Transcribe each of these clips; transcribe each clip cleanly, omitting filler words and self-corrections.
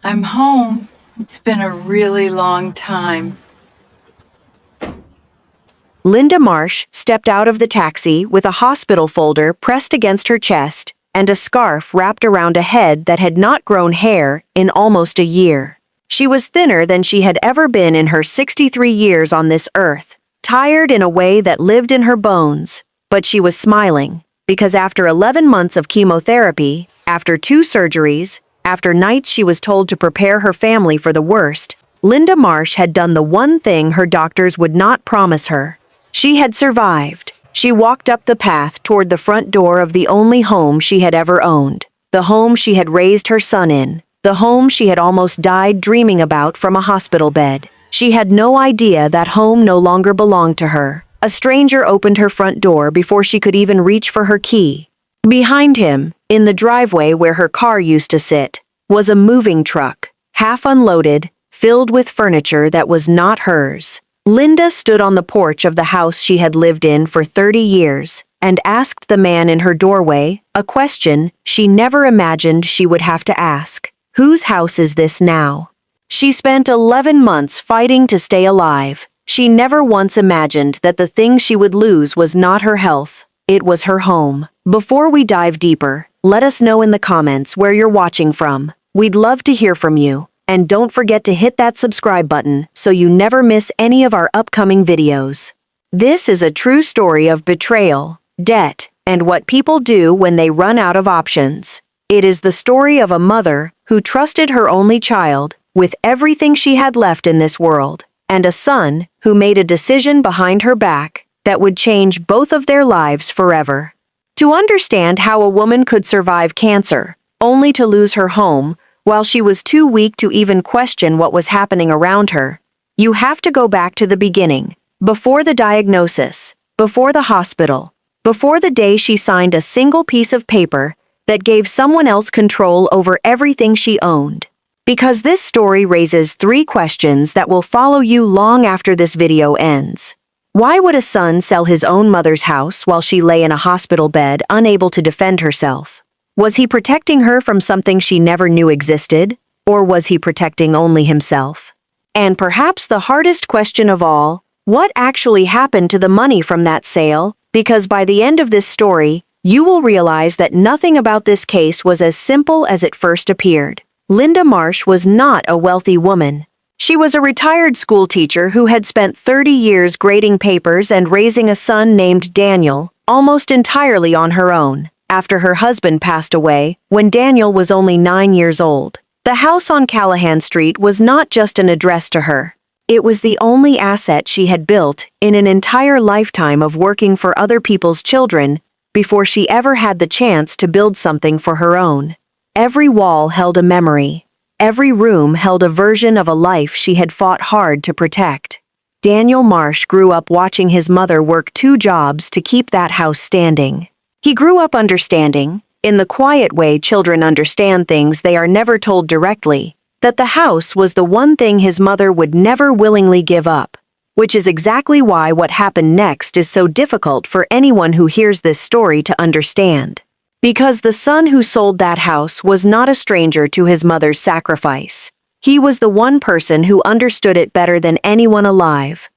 I'm home. It's been a really long time. Linda Marsh stepped out of the taxi with a hospital folder pressed against her chest and a scarf wrapped around a head that had not grown hair in almost a year. She was thinner than she had ever been in her 63 years on this earth, tired in a way that lived in her bones, but she was smiling, because after 11 months of chemotherapy, after 2 surgeries, after nights she was told to prepare her family for the worst, Linda Marsh had done the one thing her doctors would not promise her. She had survived. She walked up the path toward the front door of the only home she had ever owned, the home she had raised her son in, the home she had almost died dreaming about from a hospital bed. She had no idea that home no longer belonged to her. A stranger opened her front door before she could even reach for her key. Behind him, in the driveway where her car used to sit, was a moving truck, half unloaded, filled with furniture that was not hers. Linda stood on the porch of the house she had lived in for 30 years and asked the man in her doorway a question she never imagined she would have to ask. Whose house is this now? She spent 11 months fighting to stay alive. She never once imagined that the thing she would lose was not her health. It was her home. Before we dive deeper, let us know in the comments where you're watching from. We'd love to hear from you. And don't forget to hit that subscribe button so you never miss any of our upcoming videos. This is a true story of betrayal, debt, and what people do when they run out of options. It is the story of a mother who trusted her only child with everything she had left in this world, and a son who made a decision behind her back that would change both of their lives forever. To understand how a woman could survive cancer, only to lose her home, while she was too weak to even question what was happening around her, you have to go back to the beginning, before the diagnosis, before the hospital, before the day she signed a single piece of paper that gave someone else control over everything she owned. Because this story raises 3 questions that will follow you long after this video ends. Why would a son sell his own mother's house while she lay in a hospital bed unable to defend herself? Was he protecting her from something she never knew existed, or was he protecting only himself? And perhaps the hardest question of all, what actually happened to the money from that sale? Because by the end of this story, you will realize that nothing about this case was as simple as it first appeared. Linda Marsh was not a wealthy woman. She was a retired schoolteacher who had spent 30 years grading papers and raising a son named Daniel, almost entirely on her own, after her husband passed away when Daniel was only 9 years old. The house on Callahan Street was not just an address to her. It was the only asset she had built in an entire lifetime of working for other people's children before she ever had the chance to build something for her own. Every wall held a memory. Every room held a version of a life she had fought hard to protect. Daniel Marsh grew up watching his mother work 2 jobs to keep that house standing. He grew up understanding, in the quiet way children understand things they are never told directly, that the house was the one thing his mother would never willingly give up, which is exactly why what happened next is so difficult for anyone who hears this story to understand. Because the son who sold that house was not a stranger to his mother's sacrifice. He was the one person who understood it better than anyone alive.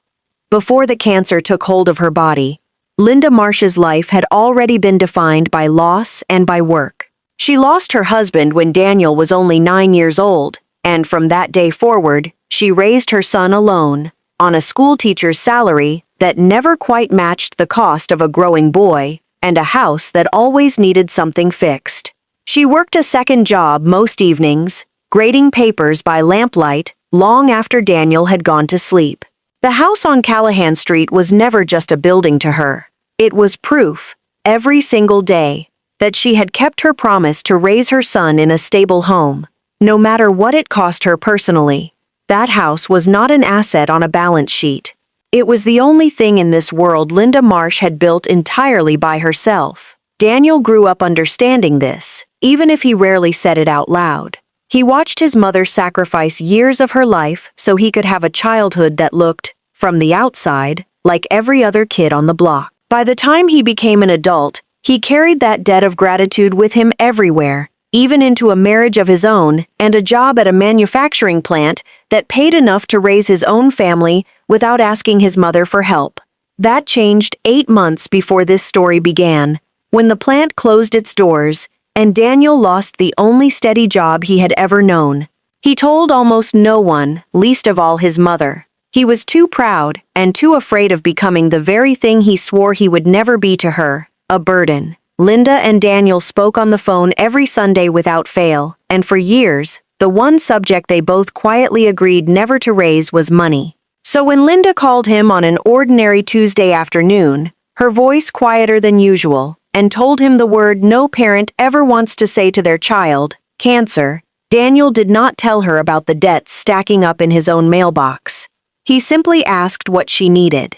Before the cancer took hold of her body, Linda Marsh's life had already been defined by loss and by work. She lost her husband when Daniel was only 9 years old, and from that day forward, she raised her son alone, on a schoolteacher's salary that never quite matched the cost of a growing boy, and a house that always needed something fixed. She worked a second job most evenings, grading papers by lamplight, long after Daniel had gone to sleep. The house on Callahan Street was never just a building to her. It was proof, every single day, that she had kept her promise to raise her son in a stable home, no matter what it cost her personally. That house was not an asset on a balance sheet. It was the only thing in this world Linda Marsh had built entirely by herself. Daniel grew up understanding this, even if he rarely said it out loud. He watched his mother sacrifice years of her life so he could have a childhood that looked, from the outside, like every other kid on the block. By the time he became an adult, he carried that debt of gratitude with him everywhere, even into a marriage of his own and a job at a manufacturing plant that paid enough to raise his own family without asking his mother for help. That changed 8 months before this story began, when the plant closed its doors and Daniel lost the only steady job he had ever known. He told almost no one, least of all his mother. He was too proud and too afraid of becoming the very thing he swore he would never be to her, a burden. Linda and Daniel spoke on the phone every Sunday without fail, and for years, the one subject they both quietly agreed never to raise was money. So when Linda called him on an ordinary Tuesday afternoon, her voice quieter than usual, and told him the word no parent ever wants to say to their child, cancer, Daniel did not tell her about the debts stacking up in his own mailbox. He simply asked what she needed.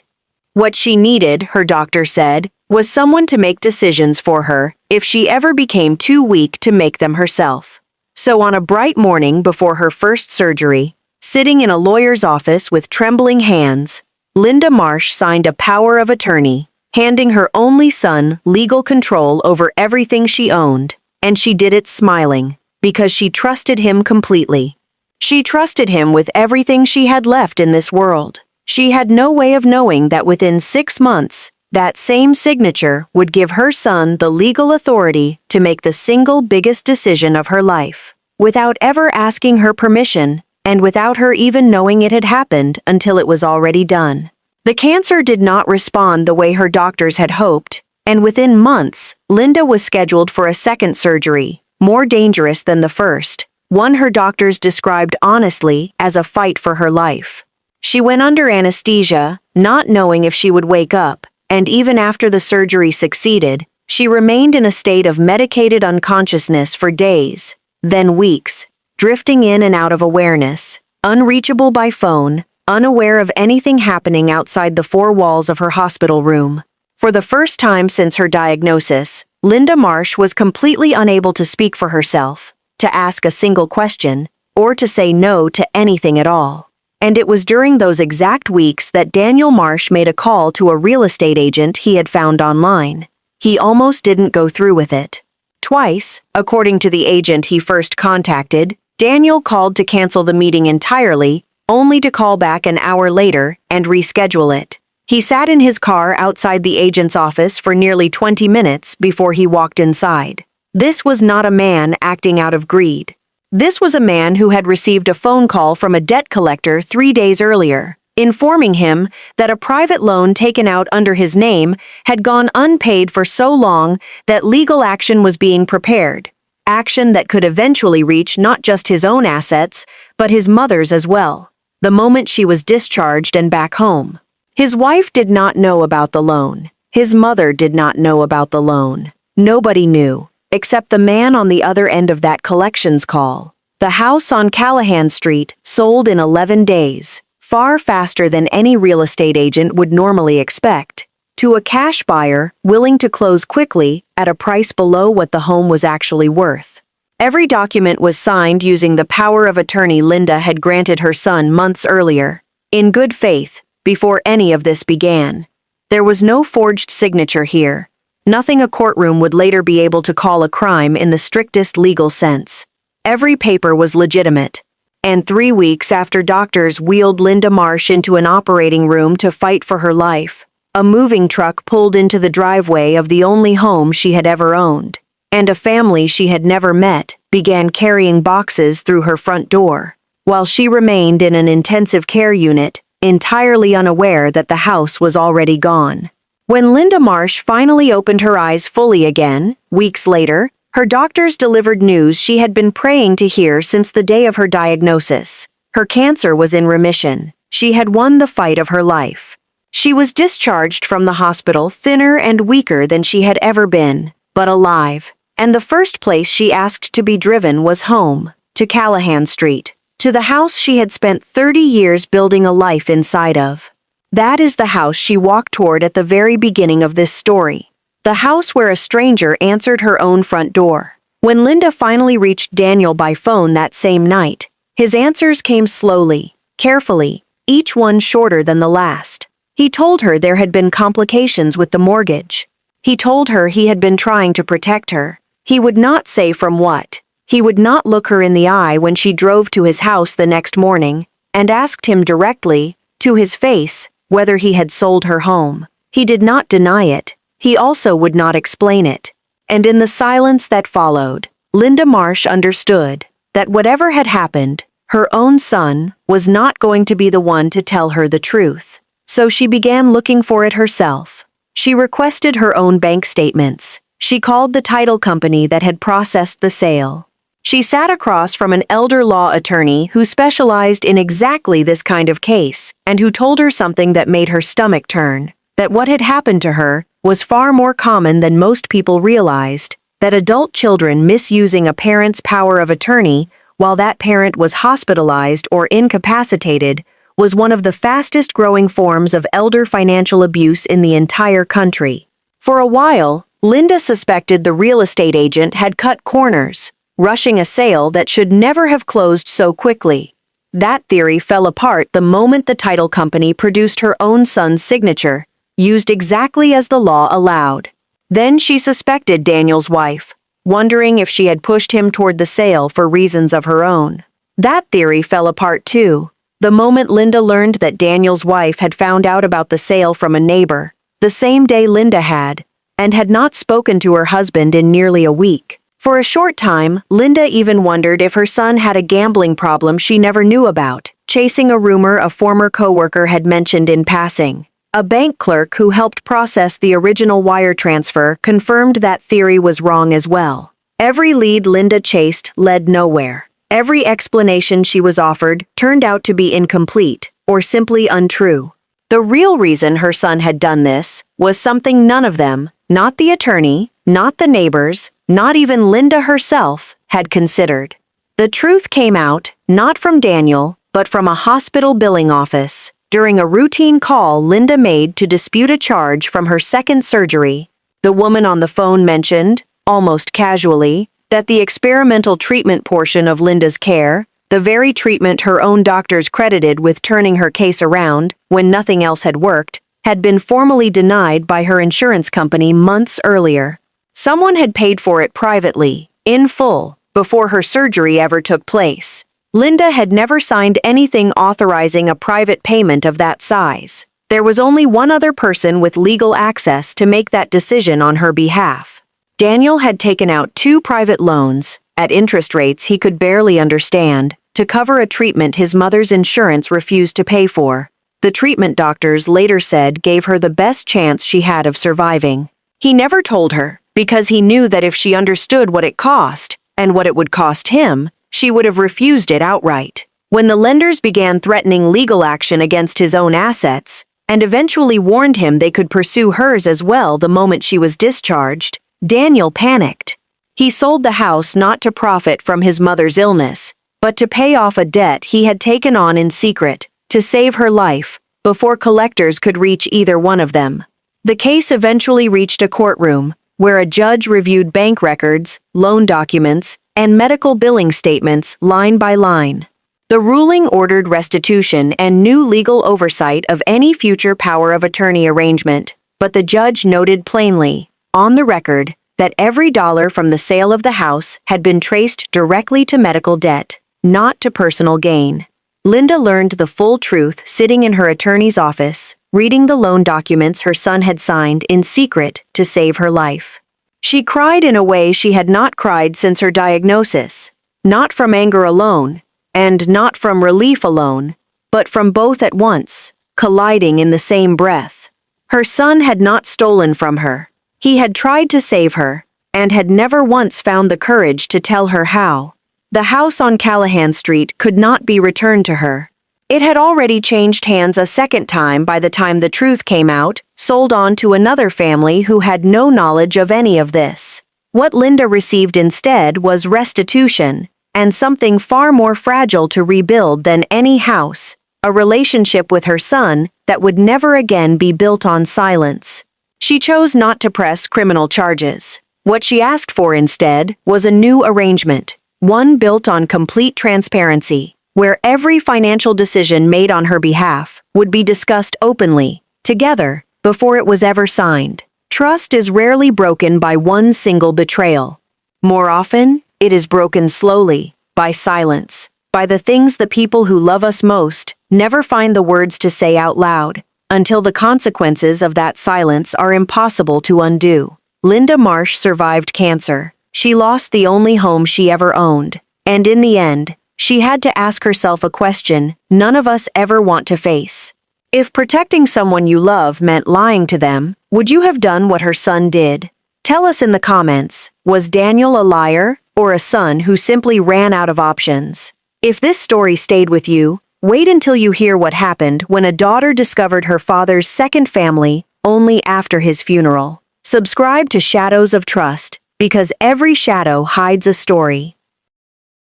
What she needed, her doctor said, was someone to make decisions for her if she ever became too weak to make them herself. So on a bright morning before her first surgery, sitting in a lawyer's office with trembling hands, Linda Marsh signed a power of attorney, handing her only son legal control over everything she owned, and she did it smiling, because she trusted him completely. She trusted him with everything she had left in this world. She had no way of knowing that within 6 months, that same signature would give her son the legal authority to make the single biggest decision of her life, without ever asking her permission, and without her even knowing it had happened until it was already done. The cancer did not respond the way her doctors had hoped, and within months, Linda was scheduled for a second surgery, more dangerous than the first, one her doctors described honestly as a fight for her life. She went under anesthesia, not knowing if she would wake up, and even after the surgery succeeded, she remained in a state of medicated unconsciousness for days, then weeks, drifting in and out of awareness, unreachable by phone, unaware of anything happening outside the 4 walls of her hospital room. For the first time since her diagnosis, Linda Marsh was completely unable to speak for herself, to ask a single question, or to say no to anything at all. And it was during those exact weeks that Daniel Marsh made a call to a real estate agent he had found online. He almost didn't go through with it. Twice, according to the agent he first contacted, Daniel called to cancel the meeting entirely, only to call back an hour later and reschedule it. He sat in his car outside the agent's office for nearly 20 minutes before he walked inside. This was not a man acting out of greed. This was a man who had received a phone call from a debt collector 3 days earlier, informing him that a private loan taken out under his name had gone unpaid for so long that legal action was being prepared, action that could eventually reach not just his own assets, but his mother's as well, the moment she was discharged and back home. His wife did not know about the loan. His mother did not know about the loan. Nobody knew, except the man on the other end of that collections call. The house on Callahan Street sold in 11 days, far faster than any real estate agent would normally expect, to a cash buyer willing to close quickly at a price below what the home was actually worth. Every document was signed using the power of attorney Linda had granted her son months earlier, in good faith, before any of this began. There was no forged signature here, nothing a courtroom would later be able to call a crime in the strictest legal sense. Every paper was legitimate. And 3 weeks after doctors wheeled Linda Marsh into an operating room to fight for her life, a moving truck pulled into the driveway of the only home she had ever owned, and a family she had never met began carrying boxes through her front door, while she remained in an intensive care unit, entirely unaware that the house was already gone. When Linda Marsh finally opened her eyes fully again, weeks later, her doctors delivered news she had been praying to hear since the day of her diagnosis. Her cancer was in remission. She had won the fight of her life. She was discharged from the hospital thinner and weaker than she had ever been, but alive. And the first place she asked to be driven was home, to Callahan Street, to the house she had spent 30 years building a life inside of. That is the house she walked toward at the very beginning of this story. The house where a stranger answered her own front door. When Linda finally reached Daniel by phone that same night, his answers came slowly, carefully, each one shorter than the last. He told her there had been complications with the mortgage. He told her he had been trying to protect her. He would not say from what. He would not look her in the eye when she drove to his house the next morning, and asked him directly, to his face, whether he had sold her home. He did not deny it. He also would not explain it. And in the silence that followed, Linda Marsh understood that whatever had happened, her own son was not going to be the one to tell her the truth. So she began looking for it herself. She requested her own bank statements. She called the title company that had processed the sale. She sat across from an elder law attorney who specialized in exactly this kind of case and who told her something that made her stomach turn, that what had happened to her was far more common than most people realized, that adult children misusing a parent's power of attorney while that parent was hospitalized or incapacitated was one of the fastest growing forms of elder financial abuse in the entire country. For a while, Linda suspected the real estate agent had cut corners, rushing a sale that should never have closed so quickly. That theory fell apart the moment the title company produced her own son's signature, used exactly as the law allowed. Then she suspected Daniel's wife, wondering if she had pushed him toward the sale for reasons of her own. That theory fell apart too, the moment Linda learned that Daniel's wife had found out about the sale from a neighbor, the same day Linda had, and had not spoken to her husband in nearly a week. For a short time, Linda even wondered if her son had a gambling problem she never knew about, chasing a rumor a former coworker had mentioned in passing. A bank clerk who helped process the original wire transfer confirmed that theory was wrong as well. Every lead Linda chased led nowhere. Every explanation she was offered turned out to be incomplete or simply untrue. The real reason her son had done this was something none of them, not the attorney, not the neighbors, not even Linda herself, had considered. The truth came out, not from Daniel, but from a hospital billing office. During a routine call Linda made to dispute a charge from her second surgery, the woman on the phone mentioned, almost casually, that the experimental treatment portion of Linda's care, the very treatment her own doctors credited with turning her case around when nothing else had worked, had been formally denied by her insurance company months earlier. Someone had paid for it privately, in full, before her surgery ever took place. Linda had never signed anything authorizing a private payment of that size. There was only one other person with legal access to make that decision on her behalf. Daniel had taken out 2 private loans, at interest rates he could barely understand, to cover a treatment his mother's insurance refused to pay for. The treatment doctors later said gave her the best chance she had of surviving. He never told her, because he knew that if she understood what it cost, and what it would cost him, she would have refused it outright. When the lenders began threatening legal action against his own assets, and eventually warned him they could pursue hers as well the moment she was discharged, Daniel panicked. He sold the house not to profit from his mother's illness, but to pay off a debt he had taken on in secret, to save her life, before collectors could reach either one of them. The case eventually reached a courtroom, where a judge reviewed bank records, loan documents, and medical billing statements line by line. The ruling ordered restitution and new legal oversight of any future power of attorney arrangement, but the judge noted plainly, on the record, that every dollar from the sale of the house had been traced directly to medical debt, not to personal gain. Linda learned the full truth sitting in her attorney's office, reading the loan documents her son had signed in secret to save her life. She cried in a way she had not cried since her diagnosis, not from anger alone, and not from relief alone, but from both at once, colliding in the same breath. Her son had not stolen from her. He had tried to save her, and had never once found the courage to tell her how. The house on Callahan Street could not be returned to her. It had already changed hands a second time by the time the truth came out, sold on to another family who had no knowledge of any of this. What Linda received instead was restitution, and something far more fragile to rebuild than any house, a relationship with her son that would never again be built on silence. She chose not to press criminal charges. What she asked for instead was a new arrangement, one built on complete transparency, where every financial decision made on her behalf would be discussed openly, together, before it was ever signed. Trust is rarely broken by one single betrayal. More often, It is broken slowly, by silence, by the things the people who love us most never find the words to say out loud, until the consequences of that silence are impossible to undo. Linda Marsh survived cancer. She lost the only home she ever owned. And in the end, she had to ask herself a question none of us ever want to face. If protecting someone you love meant lying to them, would you have done what her son did? Tell us in the comments, was Daniel a liar or a son who simply ran out of options? If this story stayed with you, wait until you hear what happened when a daughter discovered her father's second family only after his funeral. Subscribe to Shadows of Trust, because every shadow hides a story.